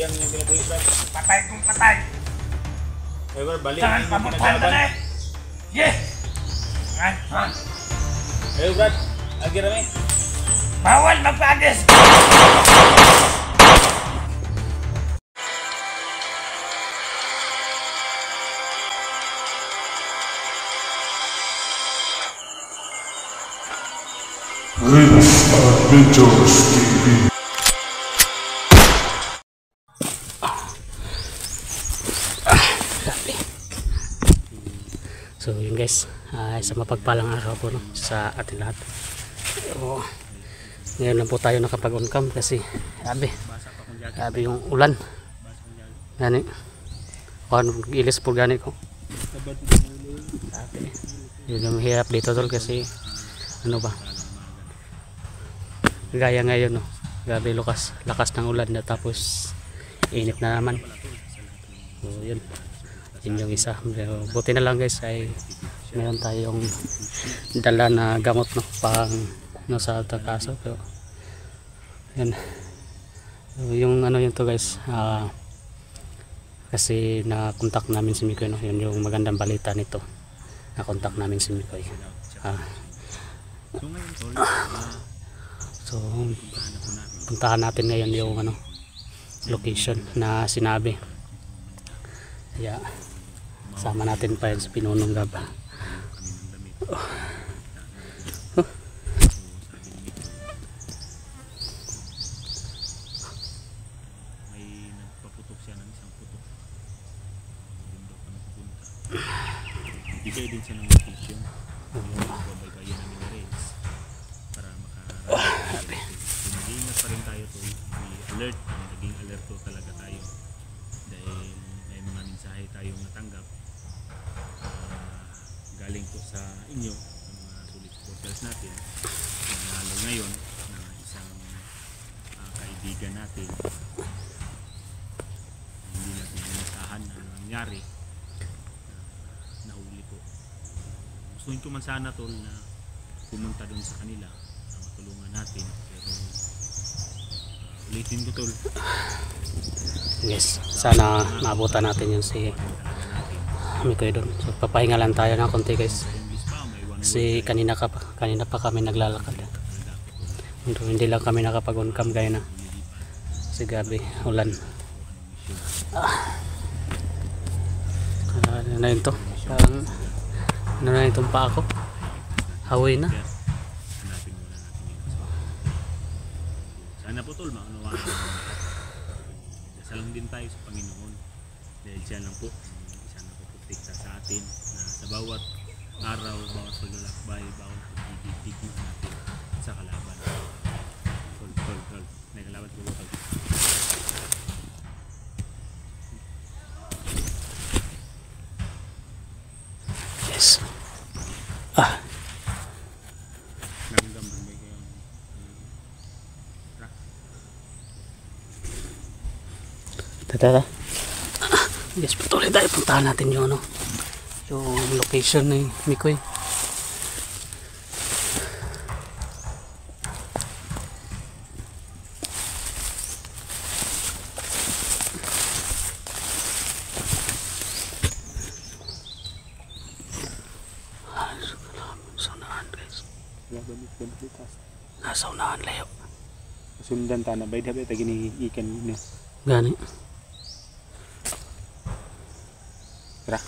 Yan yung pinabuhi, Brad. Patay kung patay. Ay, Brad, balik. Jangan pamutan ka na eh. Yes! Ha? Ayo, Brad. Lagi rame. Bawal magpagis! This Adventures TV. So yun guys, sa mapagpalang araw po no, sa atin lahat. So, ngayon lang po tayo nakapag-on cam kasi grabe yung ulan. Gani. Ilis po gani ko. Yun yung hirap dito tol kasi ano ba? Gaya ngayon no. Grabe lakas ng ulan na tapos init na naman. So yun. Yun yung isa. Buti na lang guys ay meron tayong dala na gamot no pang no sa takaso. Pero yun. So, yung ano yun to guys, kasi na-contact namin si Mikoy no. Yun yung magandang balita nito. Na-contact namin si Mikoy. So puntahan natin ngayon yung ano location na sinabi. Kaya sama natin pa yan sa Pinunong Gaba. May nagpaputok siya ng isang putok. Bundok na pupunta. Bigay din siya ng location. Babaybayan namin na rails para makarating. Nag-iingat pa rin tayo to. May alert. Naging alert to talaga tayo. Dahil may mga mensahe tayong natanggap galing po sa inyo, sa mga solid supporters natin, lalo ngayon na isang kaibigan natin hindi natin inasahan na nangyari, nahuli po. Gustuin ko man sana tol na pumunta doon sa kanila na matulungan natin, pero ulitin ko tol. Yes, sana maabutan natin yun si Mikoy doon. So papahinga lang tayo ng konti guys. Kasi kanina pa kami naglalakad. Hindi lang kami nakapag-on cam gaya na. Kasi gabi, ulan. Ano na yun to? Parang ano na itong pa ako? Hawi na. Sana po tol, maunawaan natin. Dasalan din tayo sa Panginoon dahil siya lang po isang napoprotekta sa atin na sa bawat araw, bawat paglalakbay, bawat pagdidig natin sa kalaban. Tol, may kalaban po tol. Yes. Nanggamban ba kayo? Tara. Yes, patuloy tayo. Puntahan natin yung ano, yung location ni Mikoy. Sa unahan guys. Nasa unahan layo. Sundan ta na bay dapat gini ikan ni. Gani. Tara.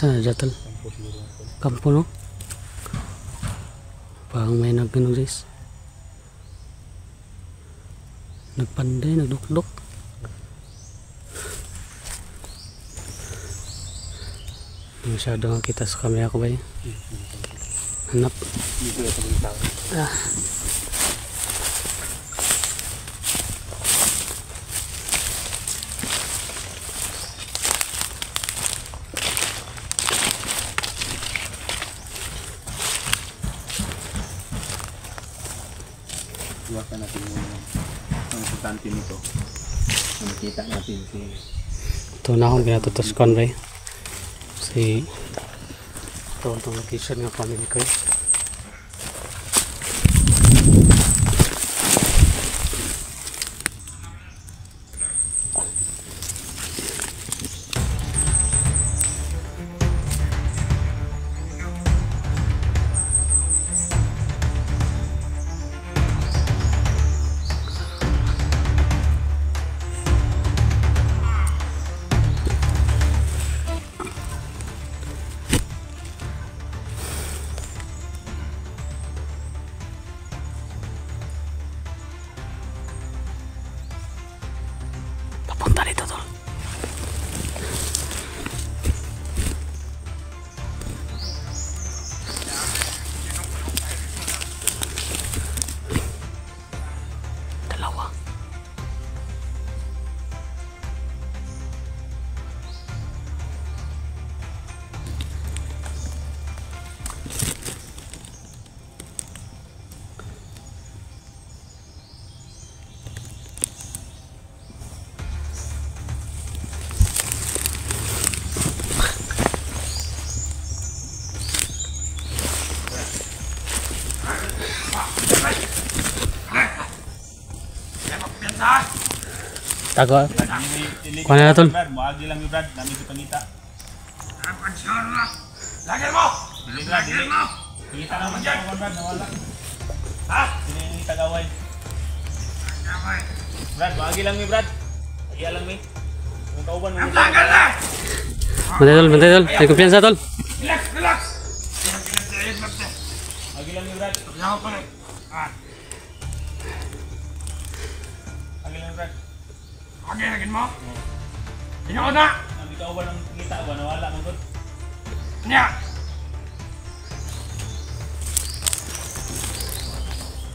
Saan na dyan? Kampo no? Parang may nagano guys. Nagpanday, nagdukdok. Masyado nga kita sa camera ko ba yun? Hanap. Iwasan natin muna ang importante nito. Nakita natin si Ito na akong ginatutos ko rin. Si ito itong location ng family ko. Papunta dito tol. Dalawa. Tago. Kuha na tol. Brad, muagi lang yung Brad, dami si pangita. Lagyan mo! Dili Brad, dili. Kita naman dyan, Brad, nawala. Ha? Sino yung tagaway? Brad, muagi lang mi Brad. Iya lang mi. Kung kauban mo. Lagan na! Bantay tol. May kumpiyansa tol. Relax, relax! Muagi lang mi Brad. Ayaw ko rin. Muagi lang mi Brad. Okay, lagyan mo? Inood na! Ang kauban ng kita ba, nawala man ko. Niya!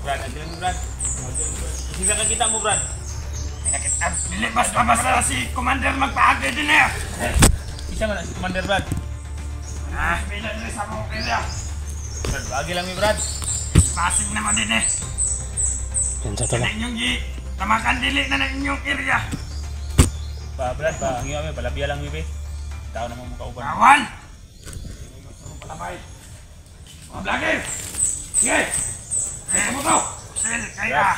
Brad, agi lang mi Brad. Sisa ka kita mo Brad. Dili basta-basta si Commander magpaagay din eh! Isa man si Commander Brad. Bilan rin sa mga kaya. Brad, muagi lang mi Brad. Pasig naman din eh. Yan sa tol. Na inyong tamakan dili na ng inyong area. Brad, ang iyo mi, palabiya lang mi be. Tao naman mo kauban. Bawal! Palabay. Mga vlogger! Sige! Kaya mo to! Sil, kaya!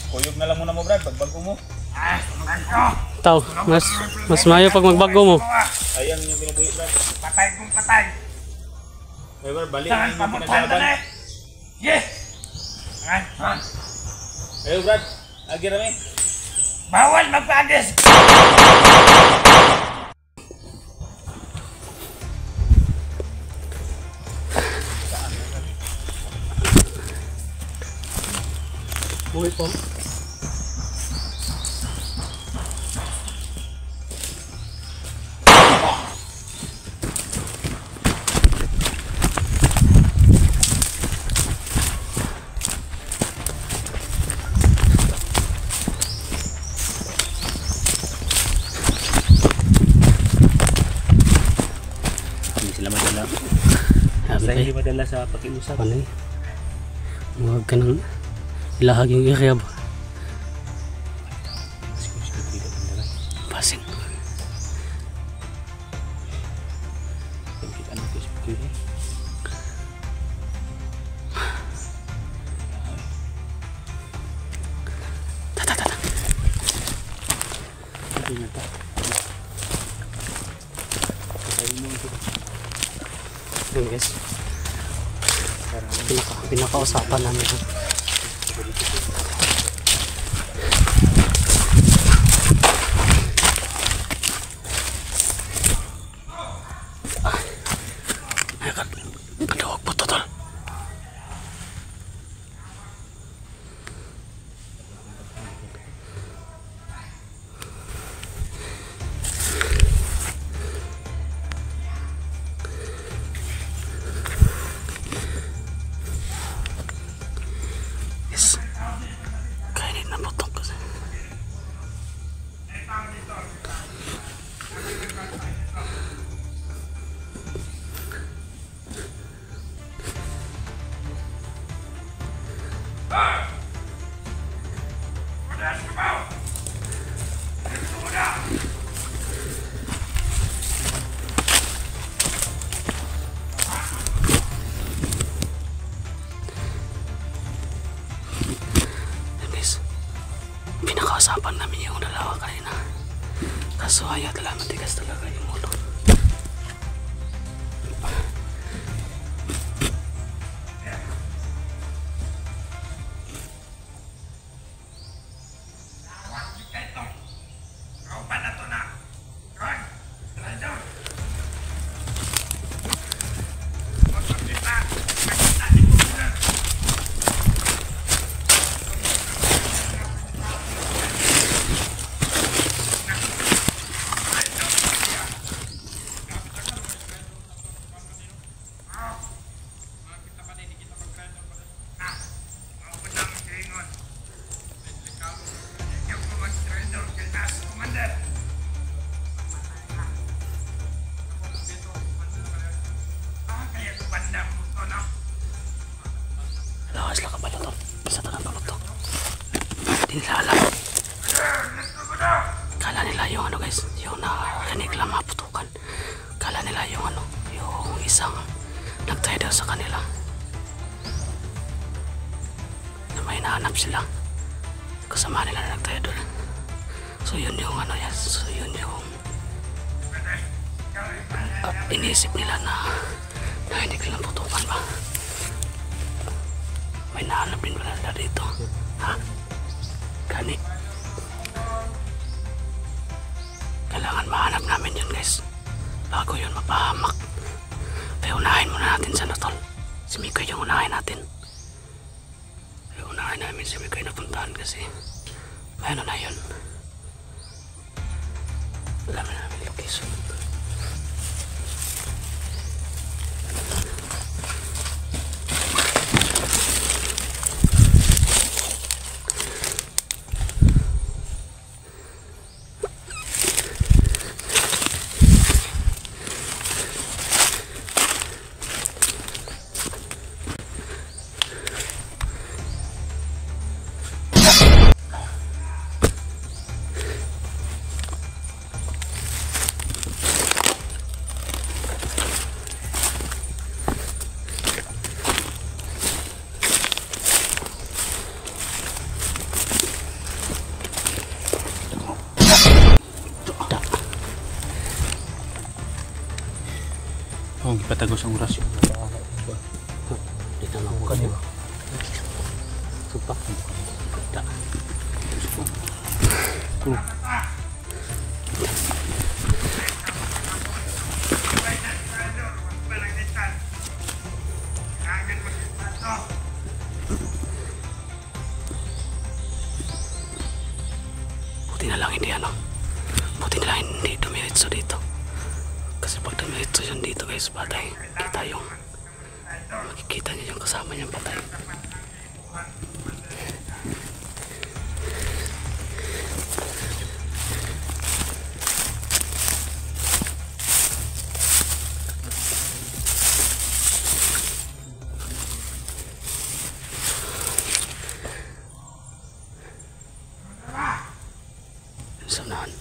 Kuyog na lang muna mo Brad, bagbago mo. Tulugan ko! Tao, mas mayo pag magbago mo. Ayan yung pinabuhi Brad. Patay kong patay! Hey Brad, balik Saan yung pamutuhan na pinaglaban. eh! Sige! Saan? Ayo Brad, agi rami. Bawal magpaagis! Buhay po. Hindi sila madala. Sabi Hindi madala sa pakiusap. ano eh. Huwag ka nang ilahag yung area ba? Pasing. Tata. Yun guys. Pinakausapan namin. Kaduwag po to tol. Yes. Kainin na po to kasi. Udah, kebau. Udah. Guys, pinakausapan namin yung dalawa kanina. Kaso ayaw talaga, matigas talaga yung ulo. Lakas lang ka to. Isa talagang palutok. Hindi nila alam. Kala nila yung ano guys, yung narinig lang maputukan. Kala nila yung ano, yung isang nagtaya daw sa kanila. Na may nahanap sila. Kasama nila na nagtaya doon. So yun yung ano yan. So yun yung iniisip nila na hindi ko lang putukan ba. May nahanap din pala nila dito. Ha? Gani. Kailangan mahanap namin yun guys. Bago yun mapahamak. Kaya unahin muna natin sa Lotol. Si Mikoy yung unahin natin. Kaya unahin namin si Mikoy na puntahan kasi may ano na yun. Alam na namin location. Oh, ipatagos ang oras yun. Dito lang po kanina. Supak. Da. Buti na lang hindi ano. Buti na lang hindi dumiretso dito. Kasi pag dumiretso yun dito guys, patay. Kita yung makikita niyo yung kasama niyang patay. Sanahan.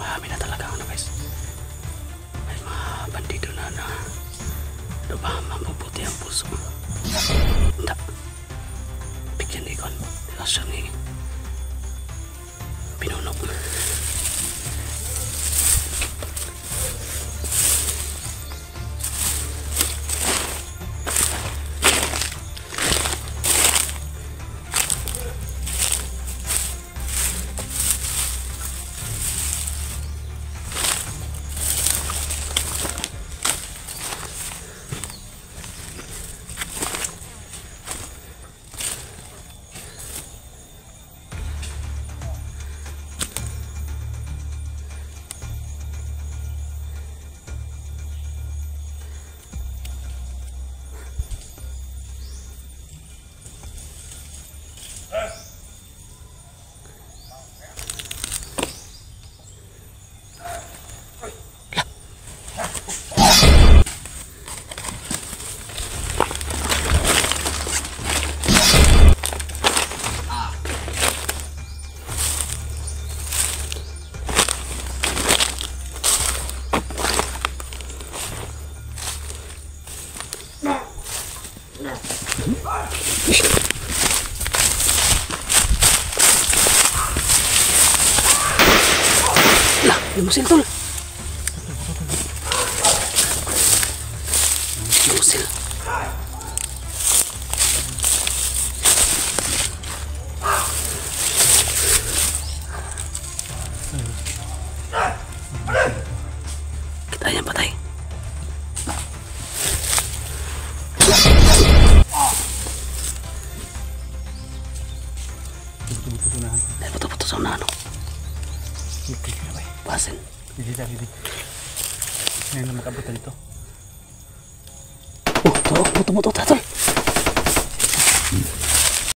Marami na talaga ano guys. May mga bandido na ano ba, mabubuti ang puso. Hindi. Bigyan ni Kon. Asya ni Pinuno. Musil tol. Musil. Kita yang patay. Puto-puto sa unahan. Pasin. Hindi. Ngayon na makabutan ito. Tutok, tol.